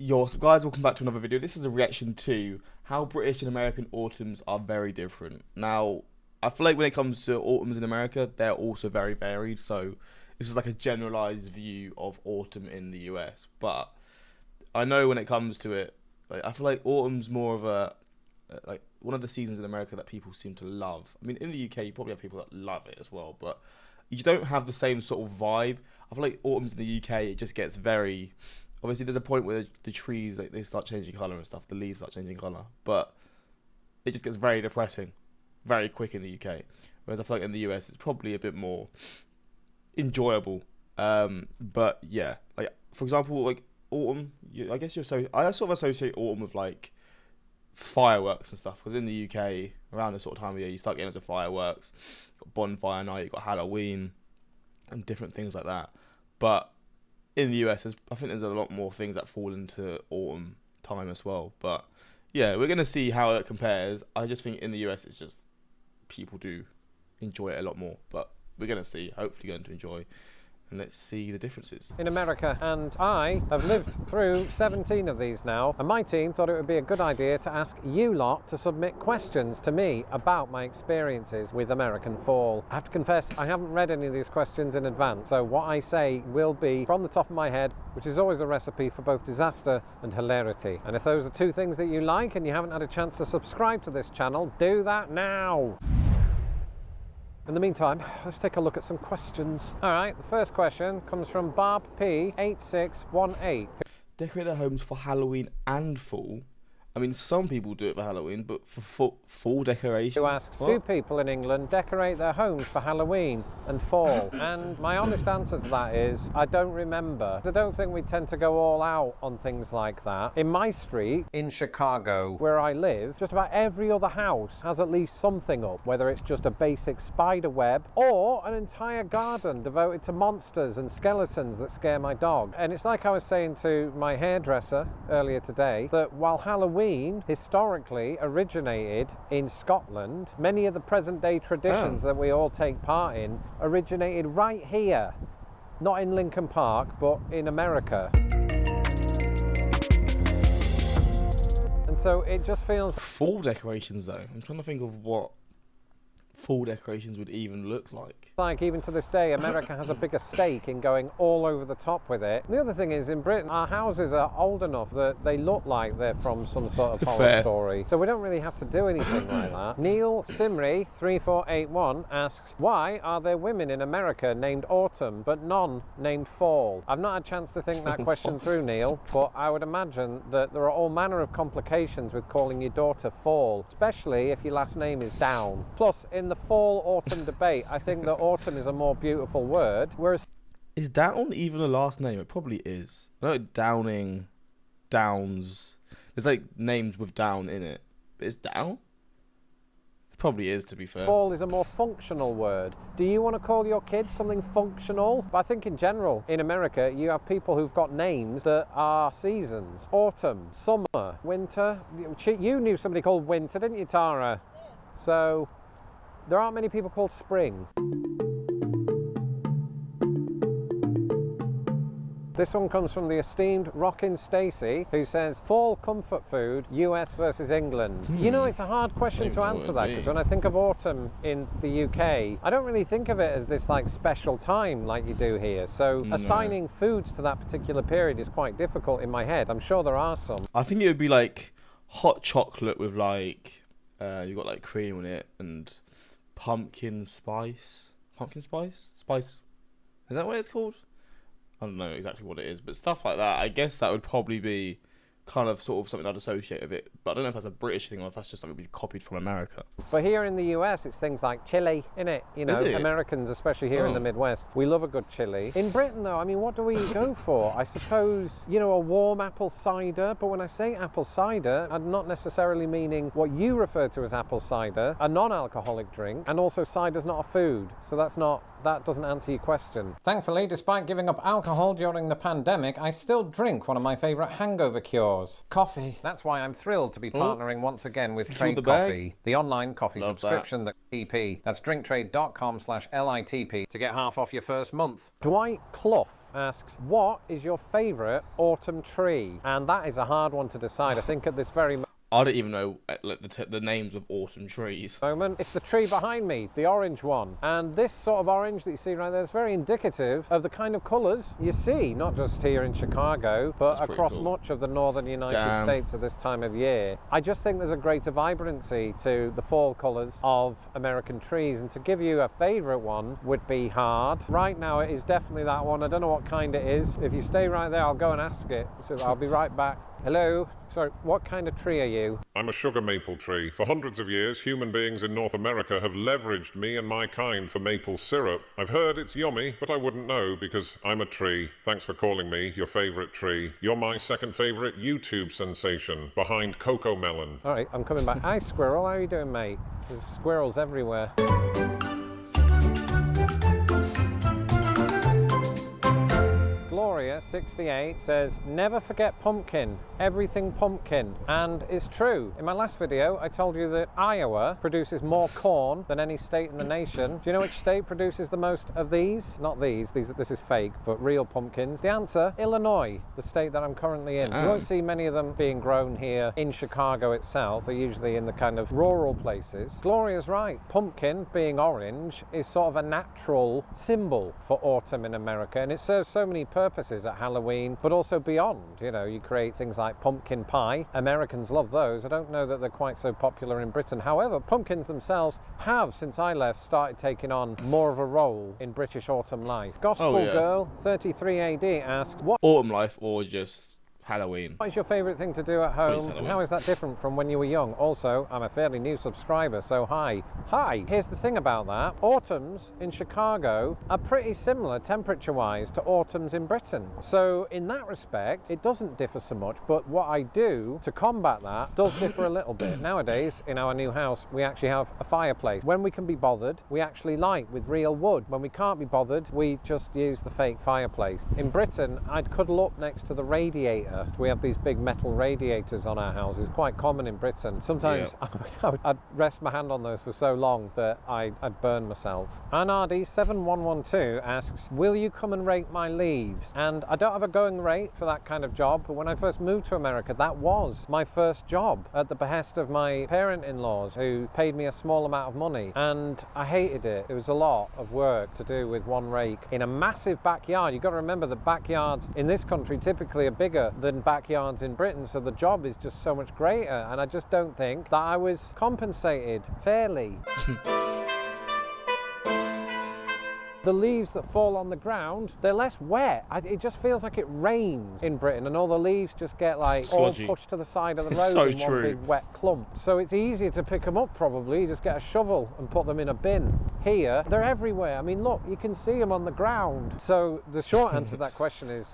Yo, so guys, welcome back to another video. This is a reaction to how British and American autumns are very different. Now, I feel like when it comes to autumns in America, they're also very varied. So this is like a generalized view of autumn in the US. But I know when it comes to it, like I feel like autumn's more of a like one of the seasons in America that people seem to love. I mean, in the UK, you probably have people that love it as well, but you don't have the same sort of vibe. I feel like autumns in the UK, it just gets very. Obviously, there's a point where the trees like they start changing color and stuff. The leaves start changing color, but it just gets very depressing, very quick in the UK. Whereas I feel like in the US, it's probably a bit more enjoyable. But yeah, like for example, like autumn. I guess I sort of associate autumn with like fireworks and stuff. Because in the UK, around this sort of time of year, you start getting into fireworks. You've got bonfire night, you've got Halloween, and different things like that. But in the US, I think there's a lot more things that fall into autumn time as well. But yeah, we're going to see how it compares. I just think in the US, it's just people do enjoy it a lot more. But we're going to see, hopefully going to enjoy. And let's see the differences. In America, and I have lived through 17 of these now, and my team thought it would be a good idea to ask you lot to submit questions to me about my experiences with American fall. I have to confess, I haven't read any of these questions in advance, so what I say will be from the top of my head, which is always a recipe for both disaster and hilarity. And if those are two things that you like and you haven't had a chance to subscribe to this channel, do that now. In the meantime, let's take a look at some questions. All right, the first question comes from Barb P8618. Decorate their homes for Halloween and fall. I mean, some people do it for Halloween, but for fall decoration. Who asks, do people in England decorate their homes for Halloween and fall? And my honest answer to that is, I don't remember. I don't think we tend to go all out on things like that. In my street, in Chicago, where I live, just about every other house has at least something up, whether it's just a basic spider web or an entire garden devoted to monsters and skeletons that scare my dog. And it's like I was saying to my hairdresser earlier today, that while Halloween historically originated in Scotland, many of the present day traditions that we all take part in originated right here, not in Lincoln Park, but in America. And so it just feels... Fall decorations though, I'm trying to think of what fall decorations would even look like. Like even to this day, America has a bigger stake in going all over the top with it. The other thing is, in Britain, our houses are old enough that they look like they're from some sort of horror story. So we don't really have to do anything like that. Neil Simri 3481 asks, why are there women in America named Autumn but none named Fall? I've not had a chance to think that question through, Neil, but I would imagine that there are all manner of complications with calling your daughter Fall, especially if your last name is Down. Plus, in the fall-autumn debate, I think that autumn is a more beautiful word, whereas... Is Down even a last name? It probably is. I know Downing, Downs. There's like names with Down in it. But it's Down? It probably is, to be fair. Fall is a more functional word. Do you want to call your kids something functional? But I think in general, in America, you have people who've got names that are seasons. Autumn, summer, winter. You knew somebody called Winter, didn't you, Tara? So... there aren't many people called Spring. This one comes from the esteemed Rockin' Stacey, who says, fall comfort food, US versus England. You know, it's a hard question to answer that, because when I think of autumn in the UK, I don't really think of it as this like special time like you do here. So assigning foods to that particular period is quite difficult in my head. I'm sure there are some. I think it would be like hot chocolate with like, you've got like cream in it and pumpkin spice. Spice. Is that what it's called? I don't know exactly what it is, but stuff like that. I guess that would probably be kind of sort of something I'd associate with it. But I don't know if that's a British thing or if that's just something we copied from America. But here in the US, it's things like chili, innit? You know, Americans, especially here in the Midwest, we love a good chili. In Britain, though, I mean, what do we go for? I suppose, you know, a warm apple cider. But when I say apple cider, I'm not necessarily meaning what you refer to as apple cider, a non-alcoholic drink. And also, cider's not a food. So that doesn't answer your question. Thankfully, despite giving up alcohol during the pandemic, I still drink one of my favourite hangover cures, coffee. That's why I'm thrilled to be partnering once again with Trade Coffee, the online coffee subscription that TP. That's drinktrade.com/LITP to get half off your first month. Dwight Clough asks, what is your favourite autumn tree? And that is a hard one to decide. I think at this very I don't even know like the names of autumn trees. moment. It's the tree behind me, the orange one. And this sort of orange that you see right there is very indicative of the kind of colours you see, not just here in Chicago, but across much of the northern United States at this time of year. I just think there's a greater vibrancy to the fall colours of American trees. And to give you a favourite one would be hard. Right now it is definitely that one. I don't know what kind it is. If you stay right there, I'll go and ask it. So I'll be right back. Hello? Sorry, what kind of tree are you? I'm a sugar maple tree. For hundreds of years, human beings in North America have leveraged me and my kind for maple syrup. I've heard it's yummy, but I wouldn't know because I'm a tree. Thanks for calling me your favourite tree. You're my second favourite YouTube sensation, behind Cocoa Melon. All right, I'm coming back. Hi, squirrel. How are you doing, mate? There's squirrels everywhere. Gloria, 68, says, never forget pumpkin, everything pumpkin. And it's true. In my last video, I told you that Iowa produces more corn than any state in the nation. Do you know which state produces the most of these? Not these, this is fake, but real pumpkins. The answer, Illinois, the state that I'm currently in. You won't see many of them being grown here in Chicago itself. They're usually in the kind of rural places. Gloria's right. Pumpkin, being orange, is sort of a natural symbol for autumn in America, and it serves so many purposes at Halloween, but also beyond. You know, you create things like pumpkin pie. Americans love those. I don't know that they're quite so popular in Britain. However, pumpkins themselves have, since I left, started taking on more of a role in British autumn life. Gospel Girl, 33 AD, asks, what Autumn life or just Halloween? What is your favourite thing to do at home, and how is that different from when you were young? Also, I'm a fairly new subscriber, so hi. Hi! Here's the thing about that. Autumns in Chicago are pretty similar temperature-wise to autumns in Britain. So in that respect, it doesn't differ so much, but what I do to combat that does differ a little bit. Nowadays, in our new house, we actually have a fireplace. When we can be bothered, we actually light with real wood. When we can't be bothered, we just use the fake fireplace. In Britain, I'd cuddle up next to the radiator. We have these big metal radiators on our house. It's quite common in Britain. Sometimes I'd rest my hand on those for so long that I'd burn myself. Anardi7112 asks, will you come and rake my leaves? And I don't have a going rate for that kind of job, but when I first moved to America, that was my first job at the behest of my parent-in-laws, who paid me a small amount of money, and I hated it. It was a lot of work to do with one rake in a massive backyard. You've got to remember that backyards in this country typically are bigger than backyards in Britain, so the job is just so much greater, and I just don't think that I was compensated fairly. The leaves that fall on the ground, they're less wet. It just feels like it rains in Britain, and all the leaves just get like sludgy, all pushed to the side of the road in one big wet clump. So it's easier to pick them up probably. You just get a shovel and put them in a bin. Here, they're everywhere. I mean, look, you can see them on the ground. So the short answer to that question is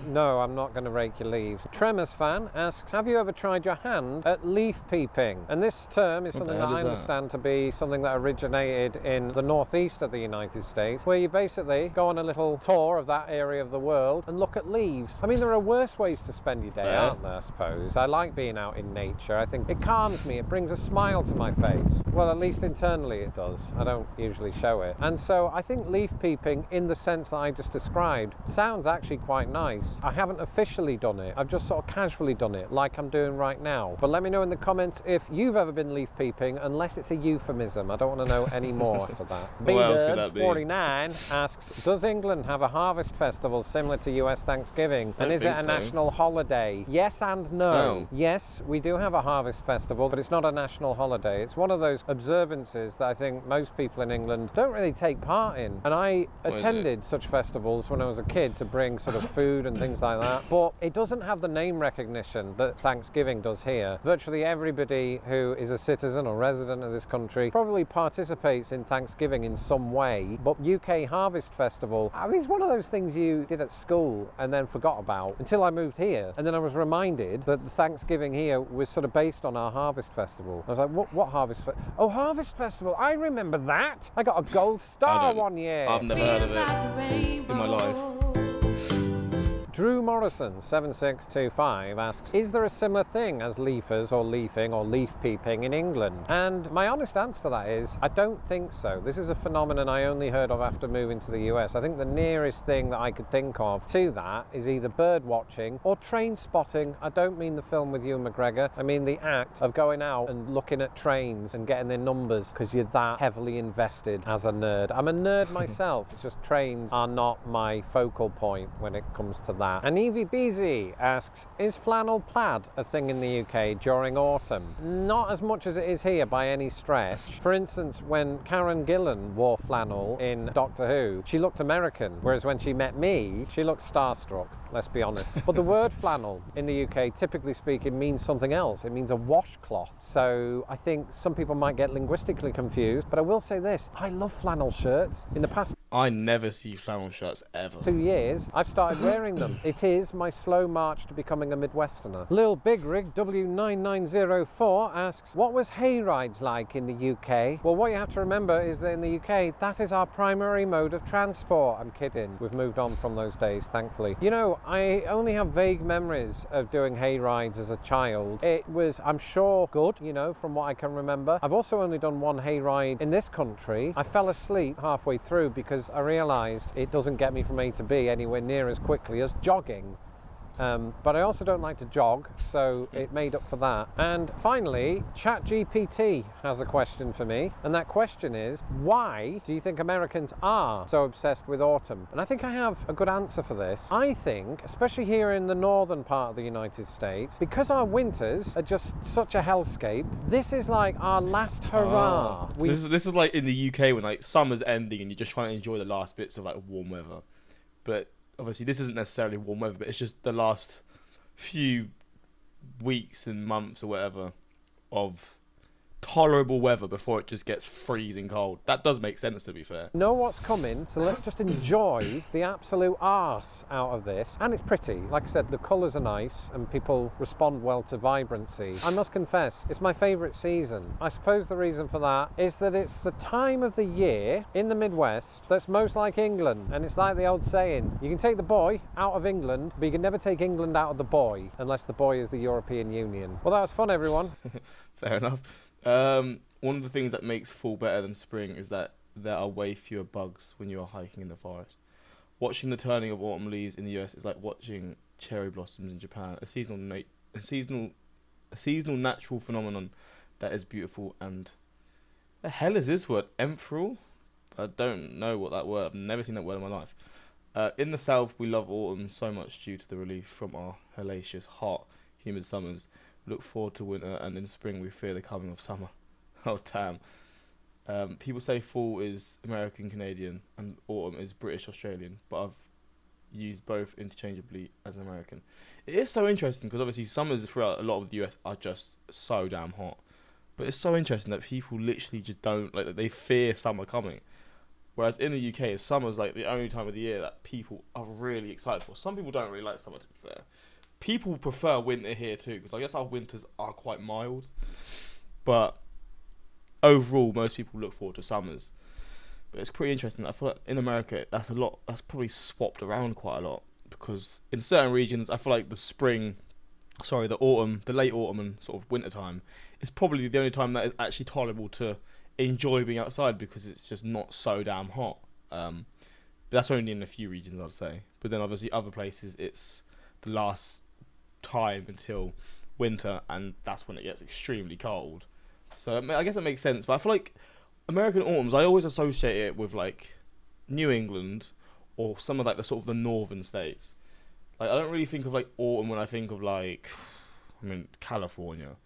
no, I'm not going to rake your leaves. Tremors fan asks, have you ever tried your hand at leaf peeping? And this term is something that I understand to be something that originated in the northeast of the United States, where you basically go on a little tour of that area of the world and look at leaves. I mean, there are worse ways to spend your day, aren't there, I suppose? I like being out in nature. I think it calms me. It brings a smile to my face. Well, at least internally it does. I don't usually show it. And so I think leaf peeping, in the sense that I just described, sounds actually quite nice. I haven't officially done it. I've just sort of casually done it, like I'm doing right now. But let me know in the comments if you've ever been leaf peeping, unless it's a euphemism. I don't want to know any more after that. What else could that be? 49 asks, does England have a harvest festival similar to US Thanksgiving? And is it a national holiday? Yes and no. Yes, we do have a harvest festival, but it's not a national holiday. It's one of those observances that I think most people in England don't really take part in. And I attended such festivals when I was a kid to bring sort of food and things like that. But it doesn't have the name recognition that Thanksgiving does here. Virtually everybody who is a citizen or resident of this country probably participates in Thanksgiving in some way. But UK Harvest Festival, I mean, it's one of those things you did at school and then forgot about until I moved here. And then I was reminded that the Thanksgiving here was sort of based on our Harvest Festival. I was like, what Harvest Festival? Oh, Harvest Festival, I remember that. I got a gold star one year. I've never heard of it in my life. Drew Morrison 7625 asks, is there a similar thing as leafers or leafing or leaf peeping in England? And my honest answer to that is, I don't think so. This is a phenomenon I only heard of after moving to the US. I think the nearest thing that I could think of to that is either bird watching or train spotting. I don't mean the film with Ewan McGregor. I mean the act of going out and looking at trains and getting their numbers because you're that heavily invested as a nerd. I'm a nerd myself. It's just trains are not my focal point when it comes to that. And Evie Beezy asks, is flannel plaid a thing in the UK during autumn? Not as much as it is here by any stretch. For instance, when Karen Gillan wore flannel in Doctor Who, she looked American, whereas when she met me, she looked starstruck, let's be honest. But the word flannel in the UK, typically speaking, means something else. It means a washcloth. So I think some people might get linguistically confused, but I will say this, I love flannel shirts. In the past I never see flannel shirts ever. 2 years, I've started wearing them. It is my slow march to becoming a Midwesterner. Lil Big Rig W9904 asks, what was hay rides like in the UK? Well, what you have to remember is that in the UK, that is our primary mode of transport. I'm kidding. We've moved on from those days, thankfully. You know, I only have vague memories of doing hay rides as a child. It was, I'm sure, good, you know, from what I can remember. I've also only done one hay ride in this country. I fell asleep halfway through because I realised it doesn't get me from A to B anywhere near as quickly as jogging. But I also don't like to jog, so it made up for that. And finally, ChatGPT has a question for me, and that question is, why do you think Americans are so obsessed with autumn? And I think I have a good answer for this. I think, especially here in the northern part of the United States, because our winters are just such a hellscape, this is like our last hurrah. So this is like in the UK when like summer's ending and you're just trying to enjoy the last bits of like warm weather. But obviously this isn't necessarily warm weather, but it's just the last few weeks and months or whatever of tolerable weather before it just gets freezing cold. That does make sense, to be fair. Know what's coming, so let's just enjoy the absolute arse out of this. And it's pretty. Like I said, the colours are nice and people respond well to vibrancy. I must confess, it's my favourite season. I suppose the reason for that is that it's the time of the year in the Midwest that's most like England. And it's like the old saying, you can take the boy out of England, but you can never take England out of the boy, unless the boy is the European Union. Well, that was fun, everyone. Fair enough. One of the things that makes fall better than spring is that there are way fewer bugs when you are hiking in the forest. Watching the turning of autumn leaves in the US is like watching cherry blossoms in Japan, a seasonal natural phenomenon that is beautiful. And the hell is this word? Emerald? I don't know what that word. I've never seen that word in my life. In the South, we love autumn so much due to the relief from our hellacious, hot, humid summers. Look forward to winter, and in spring we fear the coming of summer. Oh damn. People say fall is American Canadian and autumn is British Australian, but I've used both interchangeably as an American. It is so interesting because obviously summers throughout a lot of the US are just so damn hot, but it's so interesting that people literally just don't like that. They fear summer coming, whereas in the UK summer's like the only time of the year that people are really excited for. Some people don't really like summer, to be fair. People prefer winter here too, because I guess our winters are quite mild. But overall, most people look forward to summers. But it's pretty interesting. I feel like in America, that's probably swapped around quite a lot. Because in certain regions, I feel like the late autumn and sort of winter time is probably the only time that is actually tolerable to enjoy being outside because it's just not so damn hot. But that's only in a few regions, I'd say. But then obviously other places, it's the last time until winter, and that's when it gets extremely cold. So I guess it makes sense, but I feel like American autumns, I always associate it with like New England or some of like the sort of the northern states. Like I don't really think of like autumn when I think of like, California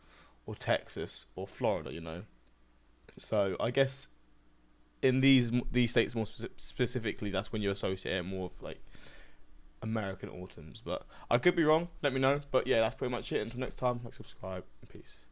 or Texas or Florida, you know. So I guess in these states more specifically, that's when you associate it more with like American autumns, but I could be wrong. Let me know. But yeah, that's pretty much it. Until next time, like, subscribe, and peace.